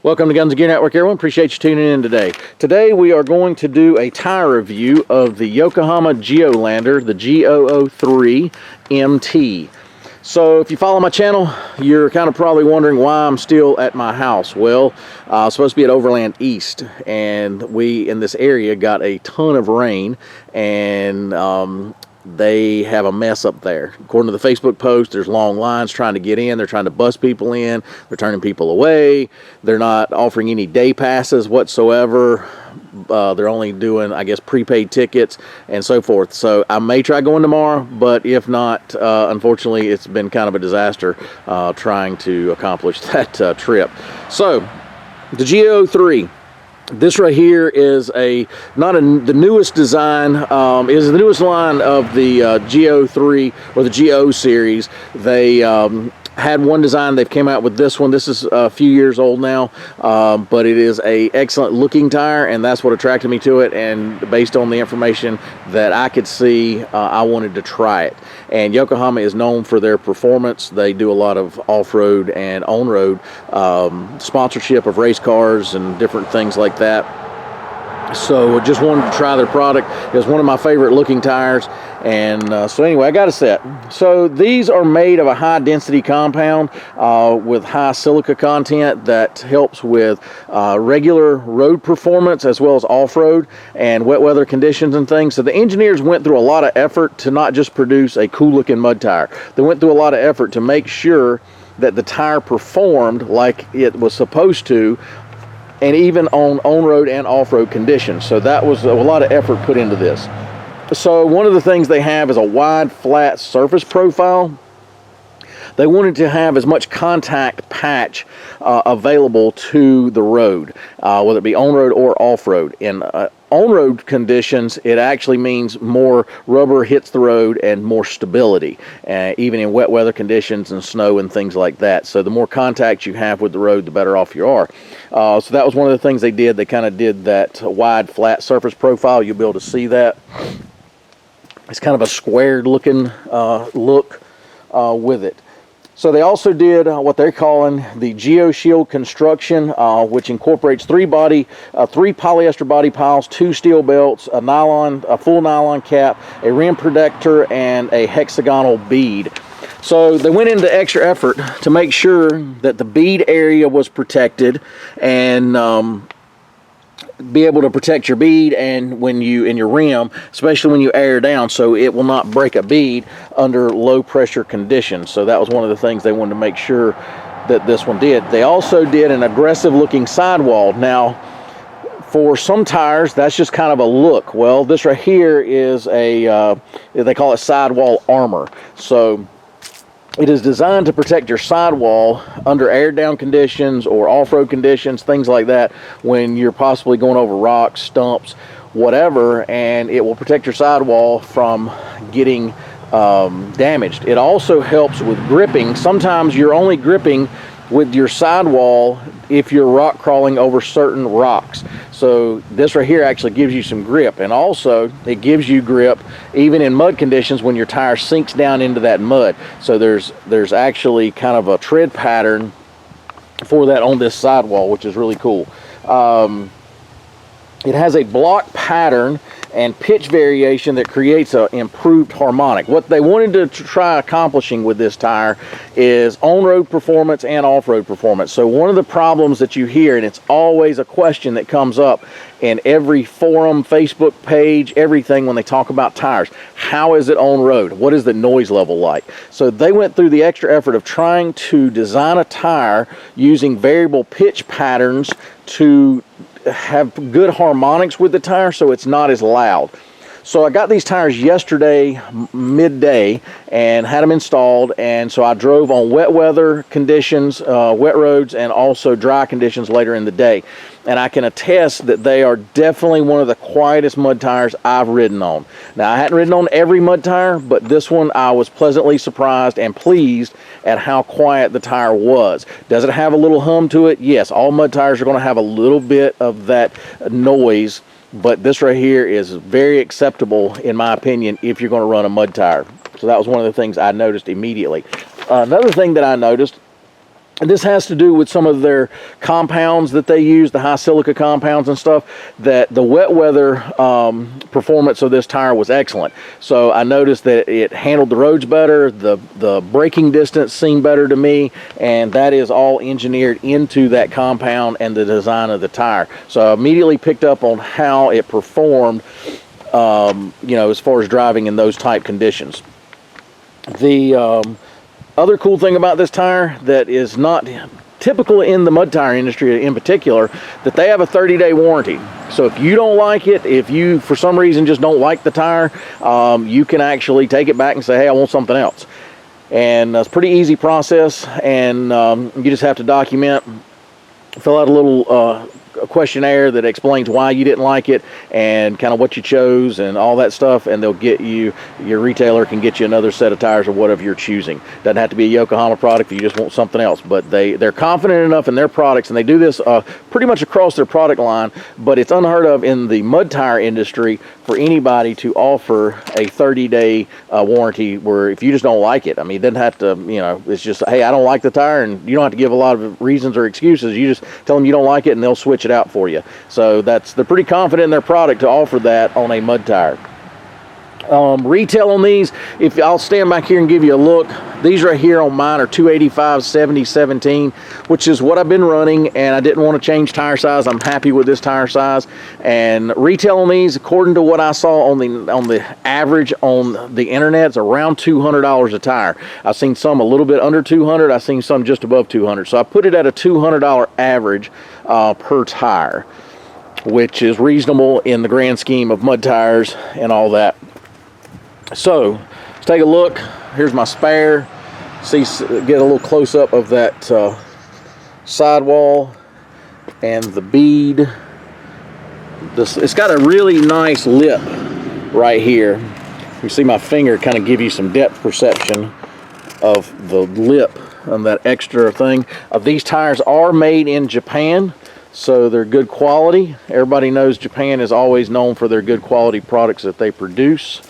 Welcome to Guns and Gear Network, everyone. Appreciate you tuning in today. Today we are going to do a tire review of the Yokohama Geolander, the G003 MT. So if you follow my channel, you're kind of probably wondering why I'm still at my house. Well, I was supposed to be at Overland East, and we in this area got a ton of rain, and they have a mess up there. According to the Facebook post, there's long lines trying to get in. They're trying to bus people in. They're turning people away. They're not offering any day passes whatsoever. They're only doing, I guess, prepaid tickets and so forth. So I may try going tomorrow, but if not, unfortunately, it's been kind of a disaster trying to accomplish that trip. So the G003. This right here is the newest design, is the newest line of the Geo3 or the GO series. They had one design, they've came out with this one. This is a few years old now, but it is a excellent looking tire, and that's what attracted me to it. And based on the information that I could see, I wanted to try it. And Yokohama is known for their performance. They do a lot of off-road and on-road sponsorship of race cars and different things like that. So just wanted to try their product. It was one of my favorite looking tires, and so anyway, I got a set. So these are made of a high density compound with high silica content that helps with regular road performance as well as off-road and wet weather conditions and things. So the engineers went through a lot of effort to not just produce a cool looking mud tire. They went through a lot of effort to make sure that the tire performed like it was supposed to, and even on road and off-road conditions. So that was a lot of effort put into this. So one of the things they have is a wide flat surface profile. They wanted to have as much contact patch available to the road, whether it be on-road or off-road. In on-road conditions, it actually means more rubber hits the road and more stability, even in wet weather conditions and snow and things like that. So the more contact you have with the road, the better off you are. So that was one of the things they did. They kind of did that wide flat surface profile. You'll be able to see that. It's kind of a squared looking look with it. So they also did what they're calling the Geo Shield Construction, which incorporates three polyester body piles, 2 steel belts, a full nylon cap, a rim protector, and a hexagonal bead. So they went into extra effort to make sure that the bead area was protected and be able to protect your bead and when you in your rim, especially when you air down, so it will not break a bead under low pressure conditions. So that was one of the things they wanted to make sure that this one did. They also did an aggressive looking sidewall. Now for some tires, that's just kind of a look. Well, this right here is they call it Sidewall Armor. So it is designed to protect your sidewall under air down conditions or off-road conditions, things like that, when you're possibly going over rocks, stumps, whatever, and it will protect your sidewall from getting damaged. It also helps with gripping. Sometimes you're only gripping with your sidewall if you're rock crawling over certain rocks. So this right here actually gives you some grip, and also it gives you grip even in mud conditions when your tire sinks down into that mud. So there's actually kind of a tread pattern for that on this sidewall, which is really cool. It has a block pattern and pitch variation that creates an improved harmonic. What they wanted to try accomplishing with this tire is on-road performance and off-road performance. So one of the problems that you hear, and it's always a question that comes up in every forum, Facebook page, everything when they talk about tires: how is it on road? What is the noise level like? So they went through the extra effort of trying to design a tire using variable pitch patterns to have good harmonics with the tire so it's not as loud. So I got these tires yesterday midday and had them installed, and so I drove on wet weather conditions, wet roads, and also dry conditions later in the day. And I can attest that they are definitely one of the quietest mud tires I've ridden on. Now, I hadn't ridden on every mud tire, but this one I was pleasantly surprised and pleased at how quiet the tire was. Does it have a little hum to it? Yes, all mud tires are going to have a little bit of that noise, but this right here is very acceptable in my opinion if you're going to run a mud tire. So that was one of the things I noticed immediately. Another thing that I noticed And this has to do with some of their compounds that they use, the high silica compounds and stuff, that the wet weather performance of this tire was excellent. So I noticed that it handled the roads better, the braking distance seemed better to me, and that is all engineered into that compound and the design of the tire. So I immediately picked up on how it performed, you know, as far as driving in those type conditions. The other cool thing about this tire that is not typical in the mud tire industry in particular, that they have a 30-day warranty. So if you don't like it, if you for some reason just don't like the tire, you can actually take it back and say, hey, I want something else. And it's a pretty easy process, and you just have to document, fill out a little questionnaire that explains why you didn't like it and kind of what you chose and all that stuff, and they'll get you, your retailer can get you another set of tires or whatever you're choosing. Doesn't have to be a Yokohama product if you just want something else, but they're confident enough in their products, and they do this pretty much across their product line, but it's unheard of in the mud tire industry for anybody to offer a 30-day warranty where if you just don't like it, I mean, it doesn't have to, you know, it's just, hey, I don't like the tire, and you don't have to give a lot of reasons or excuses. You just tell them you don't like it and they'll switch it out for you. So they're pretty confident in their product to offer that on a mud tire. Retail on these, if I'll stand back here and give you a look, these right here on mine are 285 70/17, which is what I've been running, and I didn't want to change tire size. I'm happy with this tire size. And retail on these, according to what I saw on the average on the internet, is around $200 a tire. I've seen some a little bit under 200. I've seen some just above 200. So I put it at a $200 average per tire, which is reasonable in the grand scheme of mud tires and all that. So let's take a look. Here's my spare. See, get a little close up of that sidewall and the bead. It's got a really nice lip right here. You see my finger kind of give you some depth perception of the lip on that extra thing. These tires are made in Japan, so they're good quality. Everybody knows Japan is always known for their good quality products that they produce.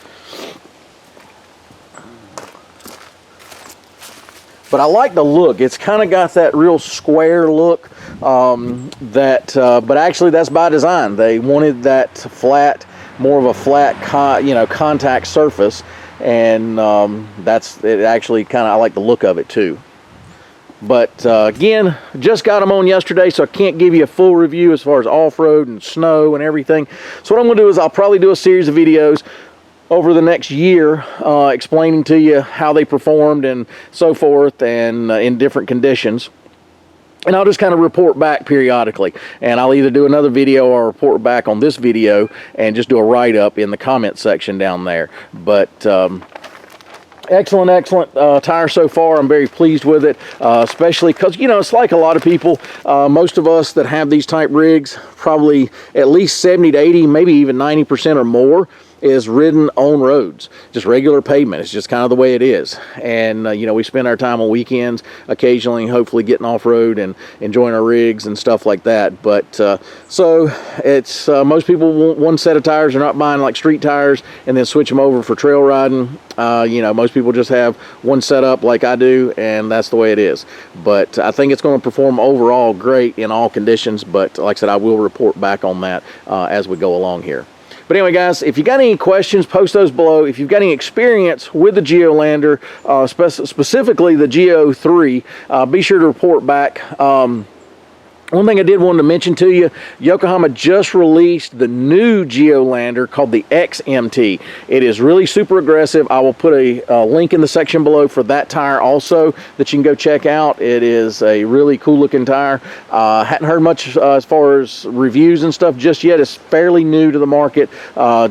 But I like the look. It's kind of got that real square look, but actually that's by design. They wanted that flat, more of a flat, contact surface, and that's it. Actually, kind of I like the look of it too. But again, just got them on yesterday, so I can't give you a full review as far as off-road and snow and everything. So what I'm going to do is I'll probably do a series of videos over the next year explaining to you how they performed and so forth, and in different conditions. And I'll just kind of report back periodically, and I'll either do another video or report back on this video and just do a write-up in the comment section down there. But excellent tire so far. I'm very pleased with it, especially because, you know, it's like a lot of people, most of us that have these type rigs, probably at least 70 to 80, maybe even 90% or more is ridden on roads, just regular pavement. It's just kind of the way it is. And you know, we spend our time on weekends occasionally, hopefully getting off-road and enjoying our rigs and stuff like that. But so it's most people want one set of tires. They're not buying like street tires and then switch them over for trail riding. You know, most people just have one setup like I do, and that's the way it is. But I think it's going to perform overall great in all conditions. But like I said, I will report back on that as we go along here. But anyway, guys, if you got any questions, post those below. If you've got any experience with the Geolander, specifically the GO3, be sure to report back. One thing I did want to mention to you, Yokohama just released the new Geolander called the XMT. It is really super aggressive. I will put a link in the section below for that tire also that you can go check out. It is a really cool looking tire. Hadn't heard much as far as reviews and stuff just yet. It's fairly new to the market,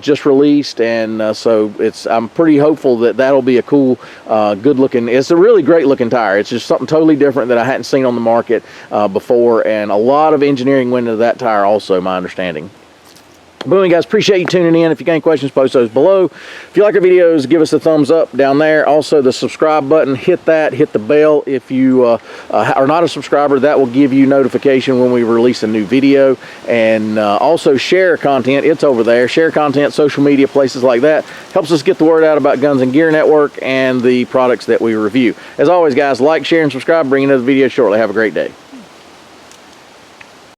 just released, and so I'm pretty hopeful that that'll be a cool, good looking, it's a really great looking tire. It's just something totally different that I hadn't seen on the market before, and a lot of engineering went into that tire also, my understanding. Boom, guys, appreciate you tuning in. If you got any questions, post those below. If you like our videos, give us a thumbs up down there. Also, the subscribe button, hit that, hit the bell. If you are not a subscriber, that will give you notification when we release a new video. And also share content, it's over there. Share content, social media, places like that. Helps us get the word out about Guns and Gear Network and the products that we review. As always, guys, like, share, and subscribe. Bring another video shortly. Have a great day.